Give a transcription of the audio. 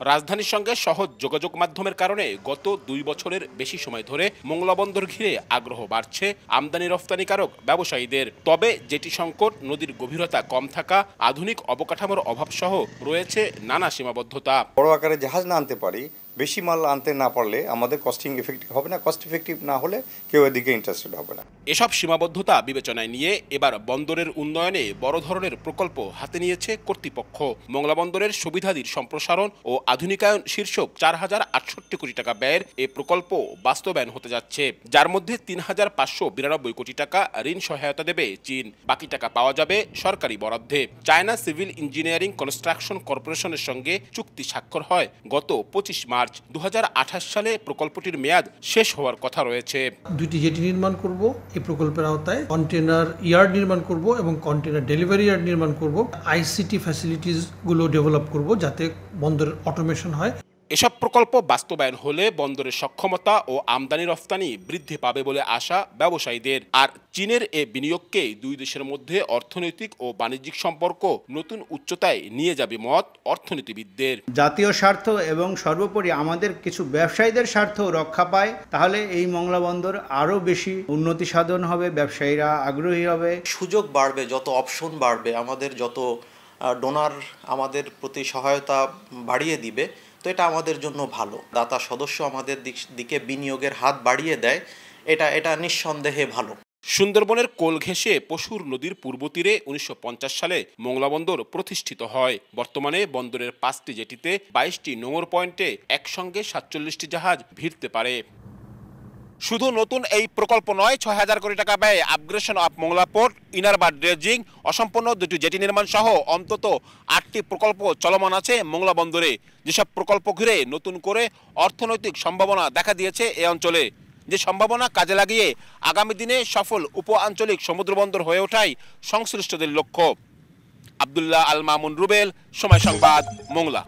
রাজধানীর সঙ্গে সহজ যোগাযোগ মাধ্যমের কারণে গত ২ বছরের বেশি সময় ধরে মোংলা বন্দর ঘিরে আগ্রহ বাড়ছে আমদানি রফতানিকারক ব্যবসায়ীদের। তবে জেটি সংকট, নদীর গভীরতা কম থাকা, আধুনিক অবকাঠামোর অভাবসহ রয়েছে নানা সীমাবদ্ধতা। বড় আকারে জাহাজ না আনতে পারি, বেশি মাল আনতে না পারলে আমাদের কস্টিং এফেক্টিভ হবে না, কস্ট এফেক্টিভ না হলে কেউ এদিকে ইন্টারেস্টেড হবে না। এসব সীমাবদ্ধতা বিবেচনায় নিয়ে এবার বন্দরের উন্নয়নে বড় ধরনের প্রকল্প হাতে নিয়েছে কর্তৃপক্ষ। মোংলা বন্দরের সুবিধাদির সম্প্রসারণ ও আধুনিকায়ন শীর্ষক ৪,০৬৮ কোটি টাকা ব্যয়ের এ প্রকল্প বাস্তবায়ন হতে যাচ্ছে, যার মধ্যে ৩,৫৯২ কোটি টাকা ঋণ সহায়তা দেবে চীন। বাকি টাকা পাওয়া যাবে সরকারি বরাদ্দে। চায়না সিভিল ইঞ্জিনিয়ারিং কনস্ট্রাকশন কর্পোরেশনের সঙ্গে চুক্তি স্বাক্ষর হয় গত ২৫ মার্চ। ২০২৮ সালে প্রকল্পটির মেয়াদ শেষ হওয়ার কথা রয়েছে। ২টি জেটি নির্মাণ করব এই প্রকল্পের আওতায়, কন্টেনার ইয়ার্ড নির্মাণ করব এবং কন্টেনার ডেলিভারি ইয়ার্ড নির্মাণ করব, আইসিটি ফ্যাসিলিটিস গুলো ডেভেলপ করব যাতে বন্দরের অটোমেশন হয়। এসব প্রকল্প বাস্তবায়ন হলে বন্দরের সক্ষমতা ও আমদানি রফতানি বৃদ্ধি পাবে বলে আশা ব্যবসায়ীদের। আর চীনের এ বিনিয়োগকে দুই দেশের মধ্যে অর্থনৈতিক ও বাণিজ্যিক সম্পর্ক নতুন উচ্চতায় নিয়ে যাবে মত অর্থনীতিবিদদের। জাতীয় স্বার্থ এবং সর্বোপরি আমাদের কিছু ব্যবসায়ীদের স্বার্থ রক্ষা পায়, তাহলে এই মোংলা বন্দর আরও বেশি উন্নতি সাধন হবে, ব্যবসায়ীরা আগ্রহী হবে, সুযোগ বাড়বে, যত অপশন বাড়বে, আমাদের যত ডোনার আমাদের প্রতি সহায়তা বাড়িয়ে দিবে, তো এটা আমাদের জন্য ভালো। দাতা সদস্য আমাদের দিকে বিনিয়োগের হাত বাড়িয়ে দেয়, এটা নিঃসন্দেহে ভালো। সুন্দরবনের কোল ঘেঁষে পশুর নদীর পূর্ব তীরে ১৯৫০ সালে মোংলা বন্দর প্রতিষ্ঠিত হয়। বর্তমানে বন্দরের ৫টি জেটিতে ২২টি নোঙর পয়েন্টে একসঙ্গে ৪৭টি জাহাজ ভিড়তে পারে। শুধু নতুন এই প্রকল্প নয়, ৬,০০০ কোটি টাকা ব্যয়ে upgradation of Mongla port, inner bar dredging, অসম্পূর্ণ ২টি জেটি নির্মাণ সহ অন্তত ৮টি প্রকল্প চলমান আছে মোংলা বন্দরে। যেসব প্রকল্প ঘিরে নতুন করে অর্থনৈতিক সম্ভাবনা দেখা দিয়েছে এ অঞ্চলে, যে সম্ভাবনা কাজে লাগিয়ে আগামী দিনে সফল উপ আঞ্চলিক সমুদ্র বন্দর হয়ে ওঠাই সংশ্লিষ্টদের লক্ষ্য। আব্দুল্লাহ আল মামুন রুবেল, সময় সংবাদ, মোংলা।